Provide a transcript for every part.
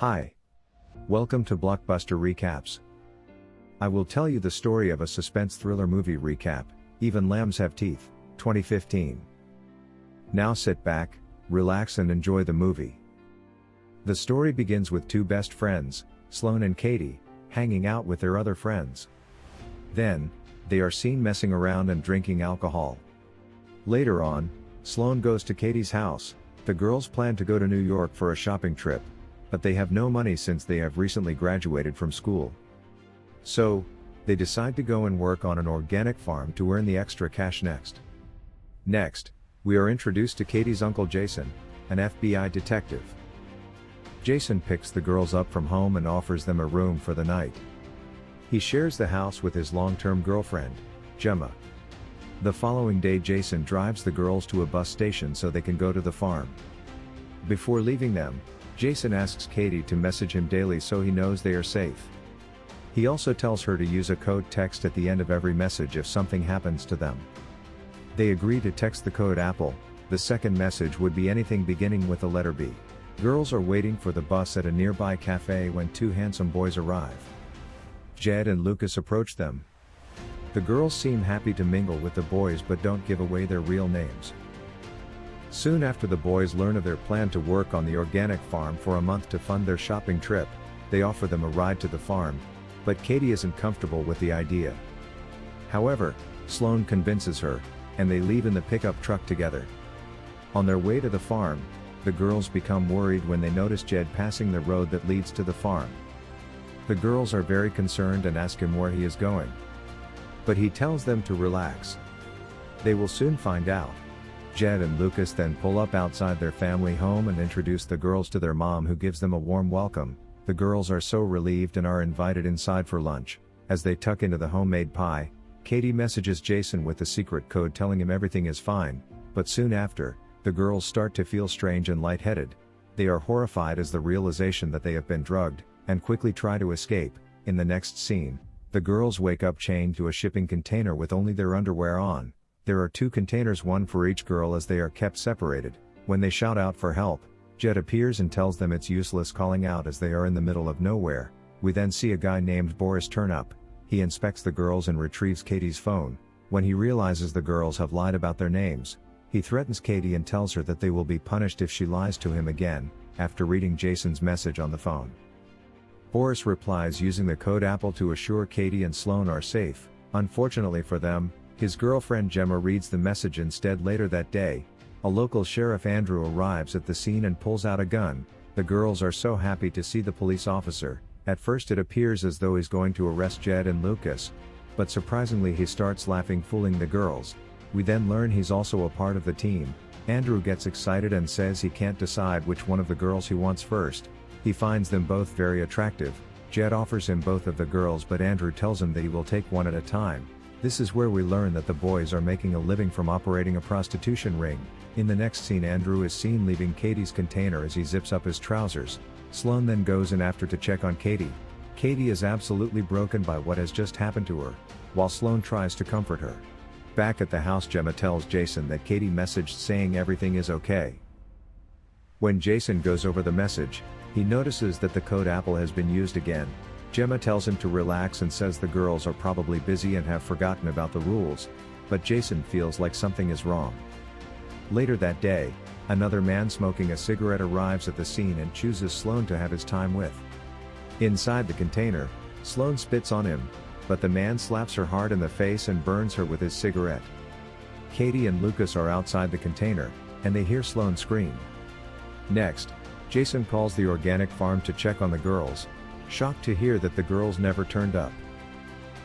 Hi. Welcome to Blockbuster Recaps. I will tell you the story of a suspense thriller movie recap, Even Lambs Have Teeth, 2015. Now sit back, relax and enjoy the movie. The story begins with two best friends, Sloane and Katie, hanging out with their other friends. Then, they are seen messing around and drinking alcohol. Later on, Sloane goes to Katie's house. The girls plan to go to New York for a shopping trip, but they have no money since they have recently graduated from school. So, they decide to go and work on an organic farm to earn the extra cash next. Next, we are introduced to Katie's uncle Jason, an FBI detective. Jason picks the girls up from home and offers them a room for the night. He shares the house with his long-term girlfriend, Gemma. The following day Jason drives the girls to a bus station so they can go to the farm. Before leaving them, Jason asks Katie to message him daily so he knows they are safe. He also tells her to use a code text at the end of every message if something happens to them. They agree to text the code Apple. The second message would be anything beginning with the letter B. Girls are waiting for the bus at a nearby cafe when two handsome boys arrive. Jed and Lucas approach them. The girls seem happy to mingle with the boys but don't give away their real names. Soon after the boys learn of their plan to work on the organic farm for a month to fund their shopping trip, they offer them a ride to the farm, but Katie isn't comfortable with the idea. However, Sloane convinces her, and they leave in the pickup truck together. On their way to the farm, the girls become worried when they notice Jed passing the road that leads to the farm. The girls are very concerned and ask him where he is going. But he tells them to relax. They will soon find out. Jed and Lucas then pull up outside their family home and introduce the girls to their mom, who gives them a warm welcome. The girls are so relieved and are invited inside for lunch. As they tuck into the homemade pie, Katie messages Jason with the secret code telling him everything is fine, but soon after, the girls start to feel strange and lightheaded. They are horrified as the realization that they have been drugged, and quickly try to escape. In the next scene, the girls wake up chained to a shipping container with only their underwear on. There are two containers, one for each girl, as they are kept separated. When they shout out for help, Jed appears and tells them it's useless calling out as they are in the middle of nowhere. We then see a guy named Boris turn up. He inspects the girls and retrieves Katie's phone. When he realizes the girls have lied about their names, he threatens Katie and tells her that they will be punished if she lies to him again. After reading Jason's message on the phone, Boris replies using the code Apple to assure Katie and Sloane are safe. Unfortunately for them, his girlfriend Gemma reads the message instead. Later that day, a local sheriff Andrew arrives at the scene and pulls out a gun. The girls are so happy to see the police officer. At first it appears as though he's going to arrest Jed and Lucas, but surprisingly he starts laughing, fooling the girls. We then learn he's also a part of the team. Andrew gets excited and says he can't decide which one of the girls he wants first. He finds them both very attractive. Jed offers him both of the girls, but Andrew tells him that he will take one at a time. This is where we learn that the boys are making a living from operating a prostitution ring. In the next scene, Andrew is seen leaving Katie's container as he zips up his trousers. Sloane then goes in after to check on Katie. Katie is absolutely broken by what has just happened to her, while Sloane tries to comfort her. Back at the house, Gemma tells Jason that Katie messaged saying everything is okay. When Jason goes over the message, he notices that the code Apple has been used again. Gemma tells him to relax and says the girls are probably busy and have forgotten about the rules, but Jason feels like something is wrong. Later that day, another man smoking a cigarette arrives at the scene and chooses Sloane to have his time with. Inside the container, Sloane spits on him, but the man slaps her hard in the face and burns her with his cigarette. Katie and Lucas are outside the container, and they hear Sloane scream. Next, Jason calls the organic farm to check on the girls, shocked to hear that the girls never turned up.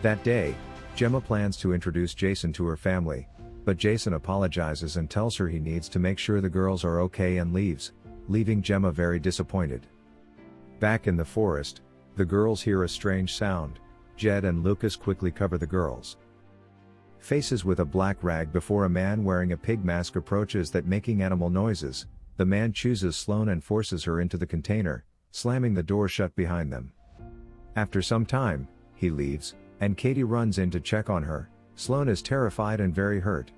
That day, Gemma plans to introduce Jason to her family, but Jason apologizes and tells her he needs to make sure the girls are okay and leaves, leaving Gemma very disappointed. Back in the forest, the girls hear a strange sound. Jed and Lucas quickly cover the girls' faces with a black rag before a man wearing a pig mask approaches that making animal noises. The man chooses Sloane and forces her into the container, slamming the door shut behind them. After some time, he leaves, and Katie runs in to check on her. Sloane is terrified and very hurt.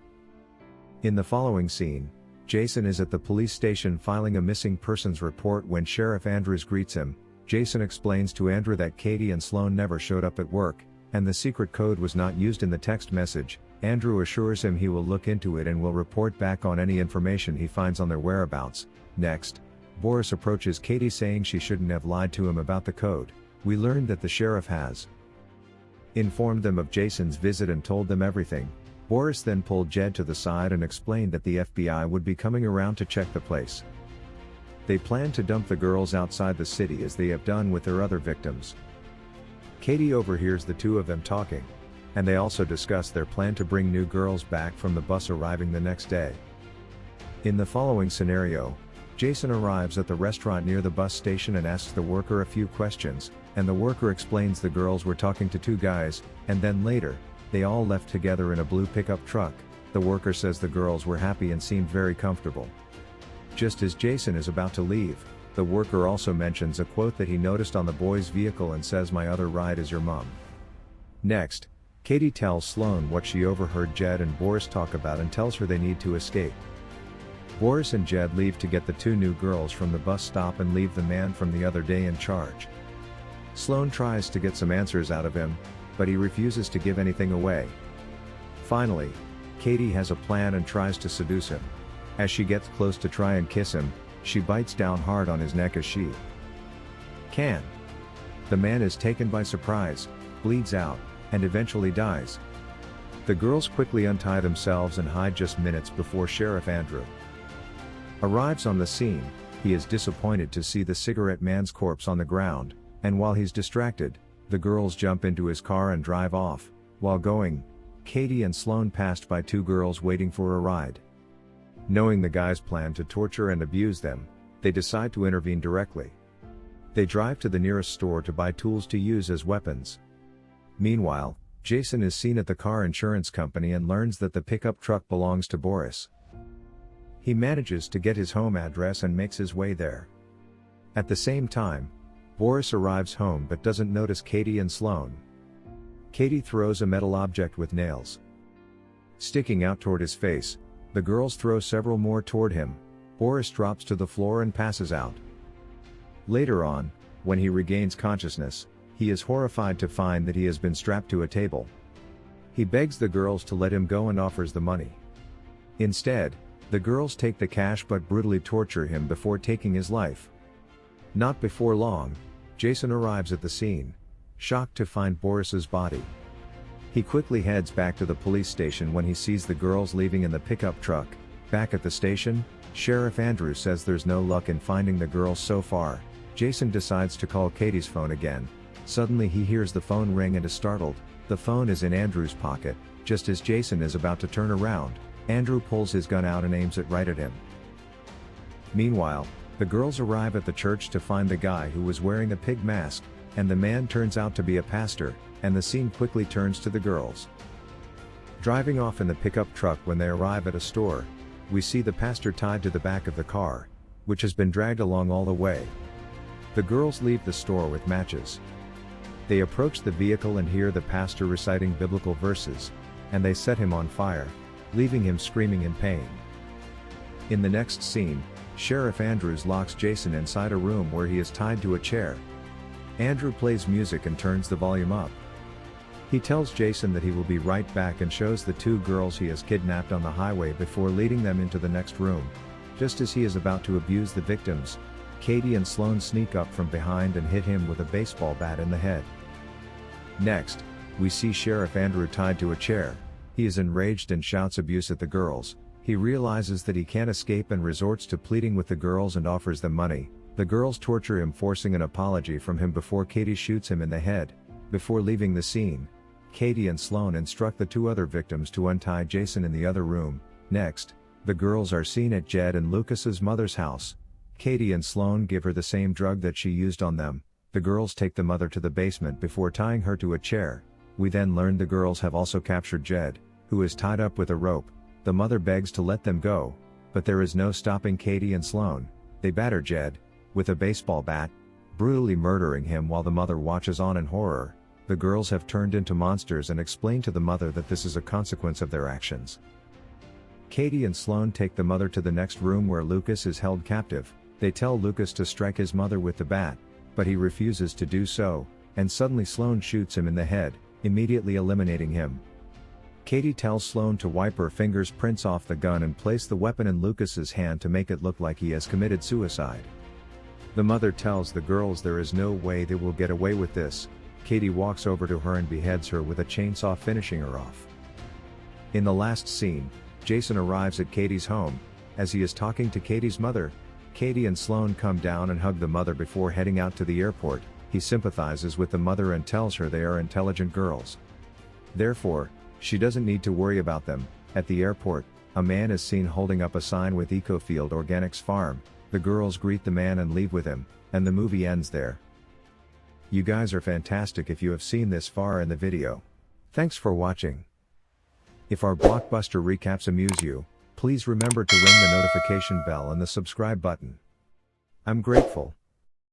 In the following scene, Jason is at the police station filing a missing persons report when Sheriff Andrews greets him. Jason explains to Andrew that Katie and Sloan never showed up at work, and the secret code was not used in the text message. Andrew assures him he will look into it and will report back on any information he finds on their whereabouts. Next, Boris approaches Katie saying she shouldn't have lied to him about the code. We learned that the sheriff has informed them of Jason's visit and told them everything. Boris then pulled Jed to the side and explained that the FBI would be coming around to check the place. They plan to dump the girls outside the city as they have done with their other victims. Katie overhears the two of them talking, and they also discuss their plan to bring new girls back from the bus arriving the next day. In the following scenario, Jason arrives at the restaurant near the bus station and asks the worker a few questions, and the worker explains the girls were talking to two guys, and then later, they all left together in a blue pickup truck. The worker says the girls were happy and seemed very comfortable. Just as Jason is about to leave, the worker also mentions a quote that he noticed on the boy's vehicle and says, "My other ride is your mom." Next, Katie tells Sloan what she overheard Jed and Boris talk about and tells her they need to escape. Boris and Jed leave to get the two new girls from the bus stop and leave the man from the other day in charge. Sloan tries to get some answers out of him, but he refuses to give anything away. Finally, Katie has a plan and tries to seduce him. As she gets close to try and kiss him, she bites down hard on his neck as she can. The man is taken by surprise, bleeds out, and eventually dies. The girls quickly untie themselves and hide just minutes before Sheriff Andrew arrives on the scene. He is disappointed to see the cigarette man's corpse on the ground, and while he's distracted, the girls jump into his car and drive off. While going, Katie and Sloan passed by two girls waiting for a ride. Knowing the guys plan to torture and abuse them, they decide to intervene directly. They drive to the nearest store to buy tools to use as weapons. Meanwhile, Jason is seen at the car insurance company and learns that the pickup truck belongs to Boris. He manages to get his home address and makes his way there. At the same time, Boris arrives home but doesn't notice Katie and Sloan. Katie throws a metal object with nails sticking out toward his face. The girls throw several more toward him. Boris drops to the floor and passes out. Later on, when he regains consciousness, he is horrified to find that he has been strapped to a table. He begs the girls to let him go and offers the money. Instead, the girls take the cash but brutally torture him before taking his life. Not before long, Jason arrives at the scene, shocked to find Boris's body. He quickly heads back to the police station when he sees the girls leaving in the pickup truck. Back at the station, Sheriff Andrews says there's no luck in finding the girls so far. Jason decides to call Katie's phone again. Suddenly he hears the phone ring and is startled. The phone is in Andrew's pocket. Just as Jason is about to turn around, Andrew pulls his gun out and aims it right at him. Meanwhile, the girls arrive at the church to find the guy who was wearing a pig mask, and the man turns out to be a pastor, and the scene quickly turns to the girls driving off in the pickup truck. When they arrive at a store, we see the pastor tied to the back of the car, which has been dragged along all the way. The girls leave the store with matches. They approach the vehicle and hear the pastor reciting biblical verses, and they set him on fire, leaving him screaming in pain. In the next scene, Sheriff Andrews locks Jason inside a room where he is tied to a chair. Andrew plays music and turns the volume up. He tells Jason that he will be right back and shows the two girls he has kidnapped on the highway before leading them into the next room. Just as he is about to abuse the victims, Katie and Sloan sneak up from behind and hit him with a baseball bat in the head. Next, we see Sheriff Andrew tied to a chair. He is enraged and shouts abuse at the girls. He realizes that he can't escape and resorts to pleading with the girls and offers them money. The girls torture him, forcing an apology from him before Katie shoots him in the head. Before leaving the scene, Katie and Sloan instruct the two other victims to untie Jason in the other room. Next, the girls are seen at Jed and Lucas's mother's house. Katie and Sloan give her the same drug that she used on them. The girls take the mother to the basement before tying her to a chair. We then learn the girls have also captured Jed, who is tied up with a rope. The mother begs to let them go, but there is no stopping Katie and Sloan. They batter Jed with a baseball bat, brutally murdering him while the mother watches on in horror. The girls have turned into monsters and explain to the mother that this is a consequence of their actions. Katie and Sloane take the mother to the next room where Lucas is held captive. They tell Lucas to strike his mother with the bat, but he refuses to do so, and suddenly Sloane shoots him in the head, immediately eliminating him. Katie tells Sloane to wipe her fingerprints off the gun and place the weapon in Lucas's hand to make it look like he has committed suicide. The mother tells the girls there is no way they will get away with this. Katie walks over to her and beheads her with a chainsaw, finishing her off. In the last scene, Jason arrives at Katie's home. As he is talking to Katie's mother, Katie and Sloane come down and hug the mother before heading out to the airport. He sympathizes with the mother and tells her they are intelligent girls. Therefore, she doesn't need to worry about them. At the airport, a man is seen holding up a sign with Ecofield Organics Farm. The girls greet the man and leave with him, and the movie ends there. You guys are fantastic if you have seen this far in the video. Thanks for watching. If our blockbuster recaps amuse you, please remember to ring the notification bell and the subscribe button. I'm grateful.